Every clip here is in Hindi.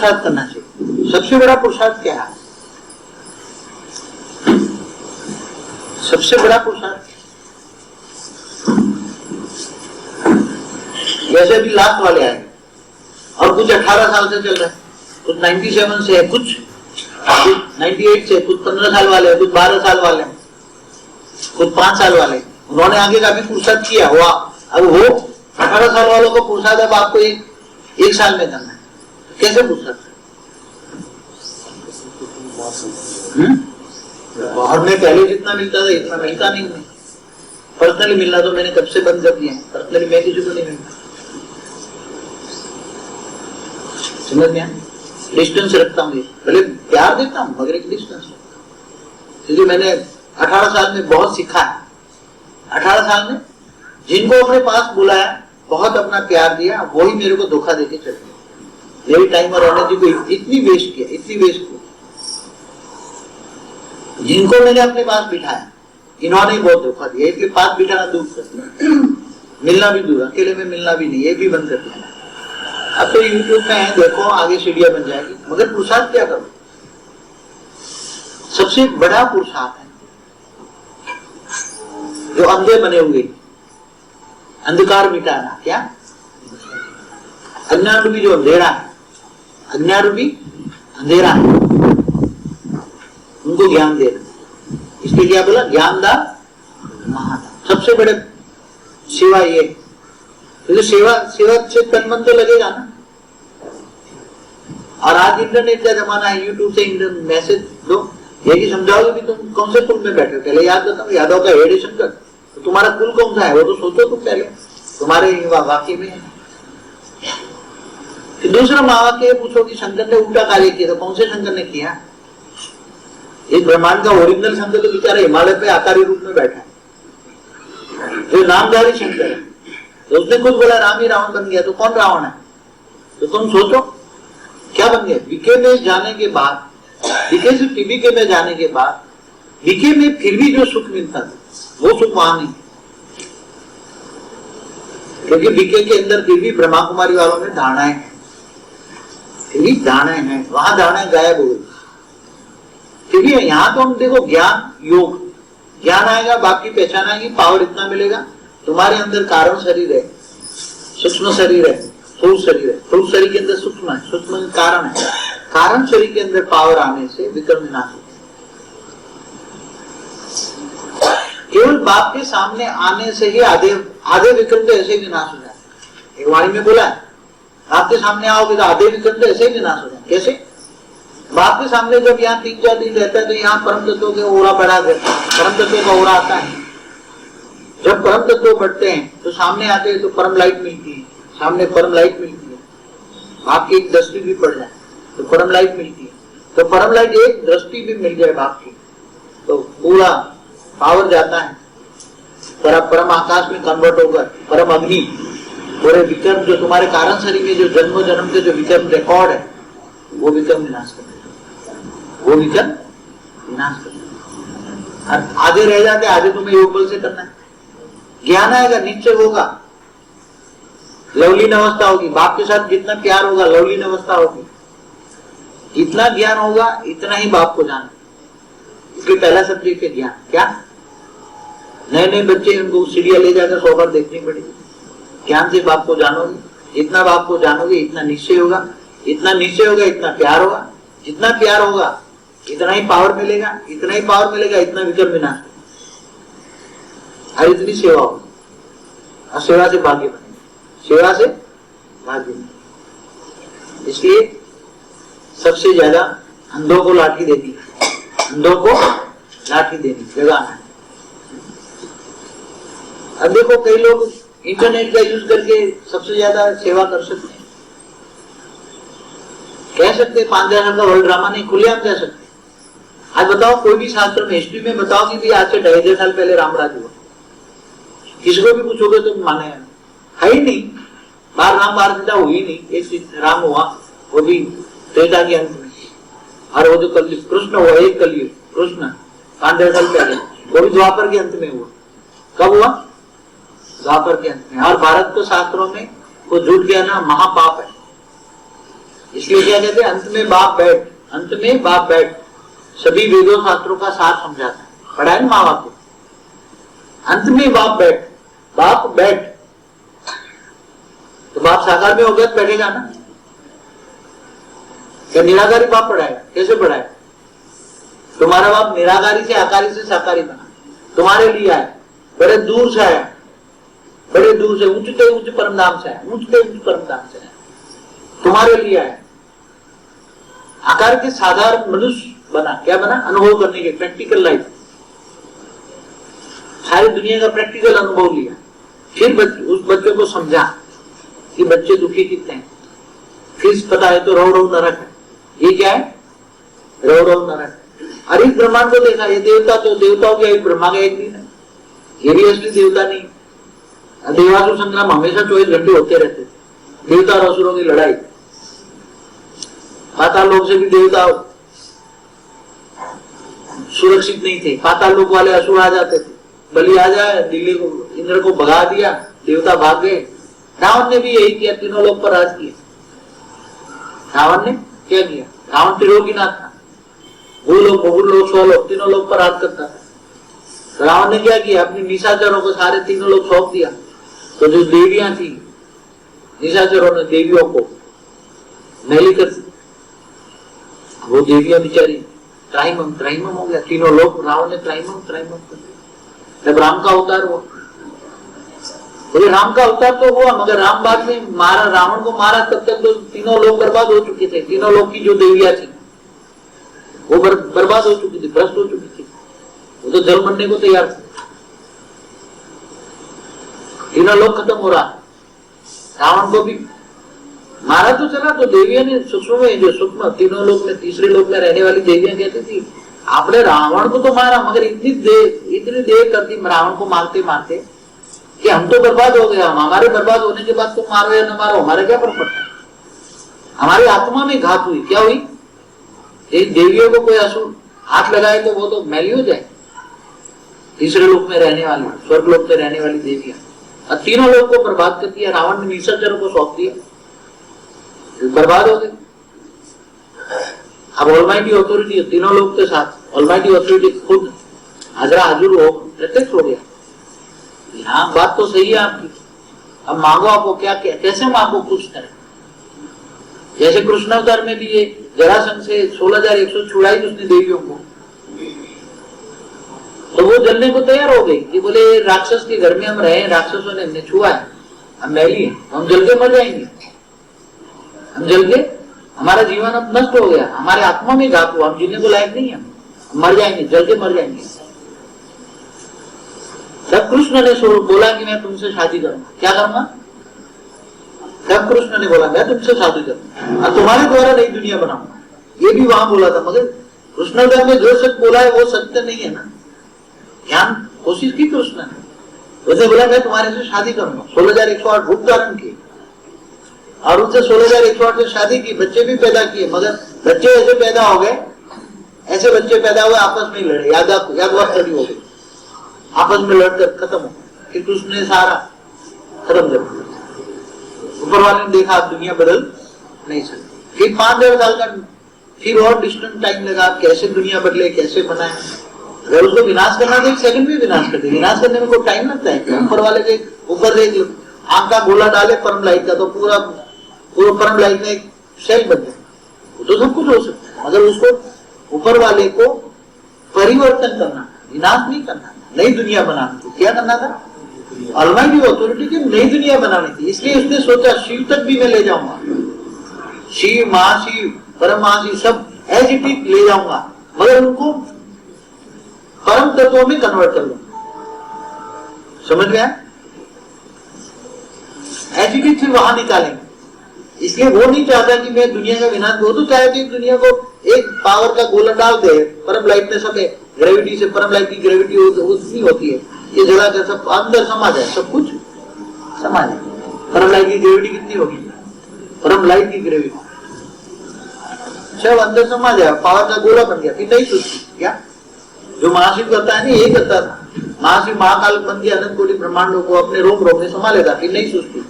पुरुषार्थ करना चाहिए। सबसे बड़ा पुरुषार्थ क्या है? सबसे बड़ा पुरुषार्थ जैसे अभी लास्ट वाले आए और कुछ 18 साल से चल रहा है, कुछ 97 से है, कुछ 98 से, कुछ 15 साल वाले हैं, कुछ 12 साल वाले हैं, कुछ 5 साल वाले हैं। उन्होंने आगे काफी पुरुषार्थ किया हुआ। अब वो 18 साल वालों को पुरुषार्थ अब आपको एक साल में करना है, कैसे पुरुषार्थ? बाहर में पहले जितना मिलता था इतना मिलता नहीं। पर्सनली मिलना तो मैंने कब से बंद कर दिया है। पर्सनली मैं किसी को नहीं मिलता, समझ में? डिस्टेंस रखता हूँ, पहले प्यार देता हूँ मगर एक डिस्टेंस रखता हूँ, क्योंकि मैंने 18 साल में बहुत सीखा है। 18 साल में जिनको अपने पास बुलाया, बहुत अपना प्यार दिया, वही मेरे को धोखा देके चले गए। मेरी टाइम और एनर्जी को इतनी वेस्ट किया, इतनी वेस्ट किया। जिनको मैंने अपने पास बिठाया, इन्होंने बहुत धोखा दिया। इसलिए पास बिठाना दूर कर दिया, मिलना भी दूर, अकेले में मिलना भी नहीं, ये भी बंद कर दिया। अब तो यूट्यूब में है, देखो आगे सीढ़ियां बन जाएगी। मगर पुरुषार्थ क्या करो? सबसे बड़ा पुरुषार्थ है जो अंधे बने हुए, अंधकार मिटाना। क्या? अज्ञान रूपी जो अंधेरा है, अज्ञान रूपी अंधेरा है, उनको ज्ञान देना। इसके क्या बोला? ज्ञान दा महादान। सबसे बड़े सेवा ये, तो सेवा से तन मन तो लगेगा ना। और आज इंटरनेट का जमाना है, यूट्यूब से मैसेज दो, यही समझाओगे भी तुम कौन से कुल में बैठे। पहले याद बताओ, यादव का हेड शंकर, तो तुम्हारा कुल कौन सा है वो तो सोचो तुम पहले, तुम्हारे वाक्य में है। फिर दूसरा वाक्य पूछो कि शंकर ने उल्टा कार्य किया, तो कौन से शंकर ने किया? इस ब्रह्मांड का ओरिजिनल शंकर तो बेचारा हिमालय पे आकारी रूप में बैठा है, जो नामधारी शंकर है। तो उसने खुद बोला राम ही रावण बन गया, तो कौन रावण है? तो तुम सोचो क्या बन गया? बीके में जाने के बाद, बीके से टीबीके में जाने के बाद, बीके में फिर भी जो सुख मिलता था वो सुख वहां नहीं, क्योंकि बीके के अंदर फिर भी ब्रह्मा कुमारी वालों ने धारणाएं हैं, फिर भी धारणाएं हैं, वहां धारणाएं गायब हो गई। फिर भी यहाँ तो हम देखो ज्ञान योग, ज्ञान आएगा, बाकी पहचान आएगी, पावर इतना मिलेगा। तुम्हारे अंदर कारण शरीर है, सूक्ष्म शरीर है, स्थूल शरीर है, स्थूल शरीर के अंदर सूक्ष्म है, सूक्ष्म कारण है, कारण शरीर के अंदर पावर आने से विकर्म विनाश होता है। केवल बाप के सामने आने से ही आधे विक्रम तो ऐसे ही विनाश हो जाए। एक वाणी में बोला है, आपके सामने आओगे तो आधे विक्रम तो ऐसे ही विनाश हो जाए। कैसे? बाप के सामने जब यहाँ 3-4 दिन रहता है तो यहाँ परम तत्वों के ओरा बढ़ा देता है, परम तत्वों का ओरा आता है। जब परम तत्व बढ़ते हैं तो सामने आते हैं तो परम लाइट मिलती है, सामने परम लाइट मिलती है। बाप की एक दृष्टि भी पड़ जाए तो परम लाइट मिलती है, तो परम लाइट एक दृष्टि भी मिल जाए बाप की तो पूरा पावर जाता है, परम आकाश में कन्वर्ट होकर परम अग्नि, पूरे विक्रम जो तुम्हारे कारण शरीर में जो जन्म जन्म के जो विक्रम रिकॉर्ड है वो विक्रम विनाश कर देता, वो विक्रम विनाश कर देता। आधे रह जाते, आधे तुम्हें योग बल से करना है। ज्ञान आएगा, निश्चय होगा, लवलीन अवस्था होगी, बाप के साथ जितना प्यार होगा लवलीन अवस्था होगी, जितना ज्ञान होगा इतना ही बाप को जाना। इसलिए पहला सब्जेक्ट है ज्ञान। क्या? नए नए बच्चे, उनको सीढ़ियां ले जाकर 100 बार देखनी पड़ेगी। ज्ञान से बाप को जानोगे, जितना बाप को जानोगे इतना निश्चय होगा, इतना निश्चय होगा इतना प्यार होगा, जितना प्यार होगा इतना ही पावर मिलेगा, इतना ही पावर मिलेगा इतना विक्रम विनाश होगा, और इतनी सेवा होगी। और सेवा से भाग्य बनेगा, सेवा से भाग्य बनेगा। इसलिए सबसे ज्यादा अंधों को लाठी देनी, अंधों को लाठी देनी, जगाना है। अब देखो कई लोग इंटरनेट का यूज करके सबसे ज्यादा सेवा कर सकते हैं, कह सकते 5,000 साल का वर्ल्ड ड्रामा नहीं, खुलेआम कह सकते। आज बताओ कोई भी शास्त्र में, हिस्ट्री में बताओ कि भी आज से 2,500 साल पहले रामराज हुआ, किसी को भी पूछोगे तो माने है ही नहीं। बार राम बार सीता हुई नहीं, एक राम हुआ वो भी त्रेता के अंत में, और वो जो कलयुग कृष्ण हुआ, एक कलयुग कृष्ण 5,000 साल पहले, वो भी द्वापर के अंत में हुआ। कब हुआ? द्वापर के अंत में। और भारत के शास्त्रों में वो झूठ कहना महापाप है, इसलिए क्या कहते हैं, अंत में बाप बैठ, अंत में बाप बैठ सभी वेदों शास्त्रों का सार समझाता है। पढ़ा है ना माँ बाप को, अंत में बाप बैठ, बाप बैठ, तो बाप साकार में होगा तो बैठेगा ना। क्या निराकारी बाप पढ़ाएगा? कैसे पढ़ाएगा? तुम्हारा बाप निराकारी से आकारी से साकारी बना, तुम्हारे लिए आया, बड़े दूर से आया, बड़े दूर से, उच्चते उच्च परम धाम से आया, उच्चते उच्च परम धाम से आया, तुम्हारे लिए आया। आकार के साधारण मनुष्य बना, क्या बना? अनुभव करने के, प्रैक्टिकल लाइफ, सारी दुनिया का प्रैक्टिकल अनुभव लिया। फिर उस बच्चे को समझा कि बच्चे दुखी कितने हैं। फिर पता है तो रौ रौ नरक है। ये क्या है? रौ रौ नरक। और इस ब्रह्मांड को देखा, ये देवता तो देवताओं के एक, ब्रह्मा का एक दिन है, ये भी असली देवता नहीं। देवासुर संग्राम हमेशा 24 घंटे होते रहते थे, देवता और असुरों की लड़ाई। पाताल लोक से भी देवता सुरक्षित नहीं थे, पाताल लोक वाले असुर आ जाते थे, बलि आ जाए, दिल्ली को, इंद्र को भगा दिया, देवता भाग गए। रावण ने भी यही किया, तीनों लोक पर राज किया। रावण ने क्या किया? रावण त्रिलोकीनाथ था, भूलोक भूलोक स्वलोक तीनों लोक पर राज करता था। रावण ने क्या किया? अपनी निशाचरों को सारे तीनों लोग सौंप दिया। तो जो देवियां थी, निशाचरों ने देवियों को मैली कर दी। वो देवियां बेचारी त्राहिमम त्राहिमम हो गया, तीनों लोग, रावण ने त्राहिमम त्राहिमम कर दिया। जब राम का अवतार हुआ, बोले राम का अवतार तो हुआ, मगर राम बाद में मारा, रावण को मारा, तब तक तो तीनों लोग बर्बाद हो चुके थे। तीनों लोग की जो देवियां थी वो बर्बाद हो चुकी थी, भ्रष्ट हो चुकी थी, वो तो जल बनने को तैयार थे। तीनों लोग खत्म हो रहा, रावण को भी मारा तो चला, तो देवियों ने सूक्ष्म में, जो सूक्ष्म तीनों लोग में, तीसरे लोग में रहने वाली देवियां कहती थी, आपने रावण को तो मारा, मगर इतनी देर कर दी रावण को मारते मारते कि हम तो बर्बाद हो गया। हमारे बर्बाद होने के बाद तुम मारो या न मारो, हमारा क्या फर्क पड़ता है? हमारी आत्मा में घात हुई। क्या हुई? देवियों को कोई असुर हाथ लगाए तो वो तो मैली हो जाए। तीसरे लोक में रहने वाली, स्वर्ग लोक में रहने वाली देवियां, और तीनों लोग को बर्बाद कर दिया। रावण ने निशाचरों को सौंप दिया, बर्बाद हो गए। अब ऑलमाइटी अथॉरिटी तीनों लोग के साथ, ऑलमाइटी अथॉरिटी खुद हाजरा हाजुर हो, प्रत्यक्ष हो गया। हाँ, बात तो सही है आपकी। अब मांगो, आपको क्या, कैसे मांगो, खुश करें। जैसे कृष्णावतार में भी ये जरासंध से 16,100 छुड़ाई उसने देवियों को, तो वो जलने को तैयार हो गई कि बोले राक्षस के घर में हम रहे, राक्षसों ने हमने छुआ है, हम मैली है, हम जल के मर जाएंगे, हम जल के, हमारा जीवन अब नष्ट हो गया, हमारे आत्मा में घात हुआ, हम जीने को लायक नहीं है, हम मर जाएंगे, जल के मर जाएंगे। तब कृष्ण ने बोला कि मैं तुमसे शादी करूंगा। क्या करूंगा? तब कृष्ण ने बोला मैं तुमसे शादी करूंगा और तुम्हारे द्वारा नई दुनिया बनाऊंगा। ये भी वहां बोला था, मगर कृष्ण ने जो सच बोला है वो सत्य नहीं है ना। ज्ञान कोशिश की कृष्ण ने, उसने बोला मैं तुम्हारे से शादी करूंगा। 16,108 रूप धारण किए और उनसे 16,108 से शादी की, बच्चे भी पैदा किए, मगर बच्चे ऐसे पैदा हो गए, ऐसे बच्चे पैदा हुए आपस में लड़े, याद खड़ी हो गई, आपस में लड़कर खत्म हो गए। फिर कृष्ण ने सारा खत्म कर दिया। ऊपर वाले ने देखा अब दुनिया बदल नहीं सकती। फिर 5,000 साल का फिर और डिस्टेंट टाइम लगा, कैसे दुनिया बदले, कैसे बनाए। अगर उसको विनाश करना तो 1 सेकंड में विनाश कर दे। विनाश करने में कोई टाइम लगता है? ऊपर वाले के ऊपर एक आंख का गोला डाले परम लाइट का, तो पूरा परम लाइट में एक सेल बन जाए, वो तो सब कुछ हो सकता है। मगर उसको ऊपर वाले को परिवर्तन करना, विनाश नहीं करना, नई दुनिया बनानी थी। क्या करना था? ऑलमाइटी अथॉरिटी की नई दुनिया बनानी थी। इसलिए उसने सोचा शिव तक भी मैं ले जाऊंगा, शिव, महाशिव, परम महाशिव सब एज इट इज ले जाऊंगा, मगर उनको परम तत्वों में कन्वर्ट कर लूंगा। समझ गया? एज इट इज वहां निकालेंगे। इसलिए वो नहीं चाहता कि मैं दुनिया का विनाश, वो तो चाहे कि दुनिया को एक पावर का गोला डाल दे, परम लाइट में सब ग्रेविटी से, परम लाइट की ग्रेविटी उतनी होती है, ये जला कर सब अंदर समा जाए, सब कुछ समा जाए। परम लाइट की ग्रेविटी कितनी होगी? परम लाइट की ग्रेविटी सब अंदर समा जाए, पावर का गोला बन गया। फिर नहीं सोचती क्या जो महाशिव करता है ना, ये करता था। महाशिव महाकाल बन गया, अनंत कोटि ब्रह्मांडों को अपने रोम रोम में समा लेता, फिर नहीं सोचती।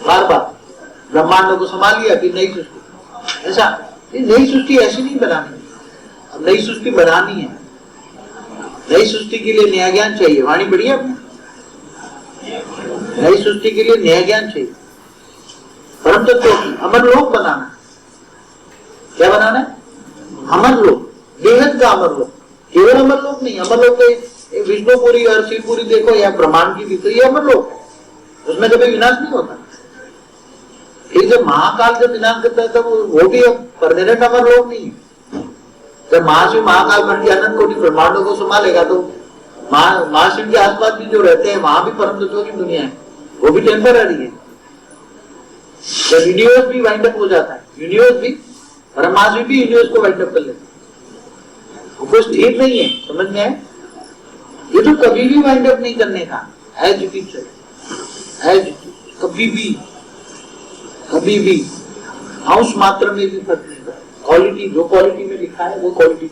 बार बार ब्रह्मांडों को संभाल लिया, फिर नहीं सोचती। ऐसा नई सृष्टि ऐसी नहीं बनानी, अब नई सृष्टि बनानी है। नई सृष्टि के लिए नया ज्ञान चाहिए। वाणी बढ़िया, नई सृष्टि के लिए नया ज्ञान चाहिए। परम तत्व की अमर लोक बनाना। क्या बनाना है? अमर लोक, बेहद का अमर लोक। केवल अमर लोक नहीं, अमर लोक विष्णुपुरी और शिवपुरी देखो या ब्रह्मांड की भी, तो ये अमर लोक है, उसमें कभी विनाश नहीं होता। फिर जब महाकाल जब विनाश करता है तब वो भी परमानेंट अमर लोक नहीं है। जब महाशिव महाकाल बन के अनंत कोटि ब्रह्मांडों को संभालेगा तो महाशिव के आसपास भी जो रहते हैं वहां भी परम तत्वों की दुनिया है, वो भी टेम्पररी है। जब यूनिवर्स भी वाइंड अप हो जाता है, यूनिवर्स भी, महाशिव भी यूनिवर्स को वाइंड अप कर लेता है, वो कुछ ठीक नहीं है। समझ में आए? ये तो कभी भी वाइंड अप नहीं करने का, एज इट इज, कभी भी अंश मात्र में भी फर्क नहीं पड़ता। क्वालिटी जो क्वालिटी में लिखा है वो क्वालिटी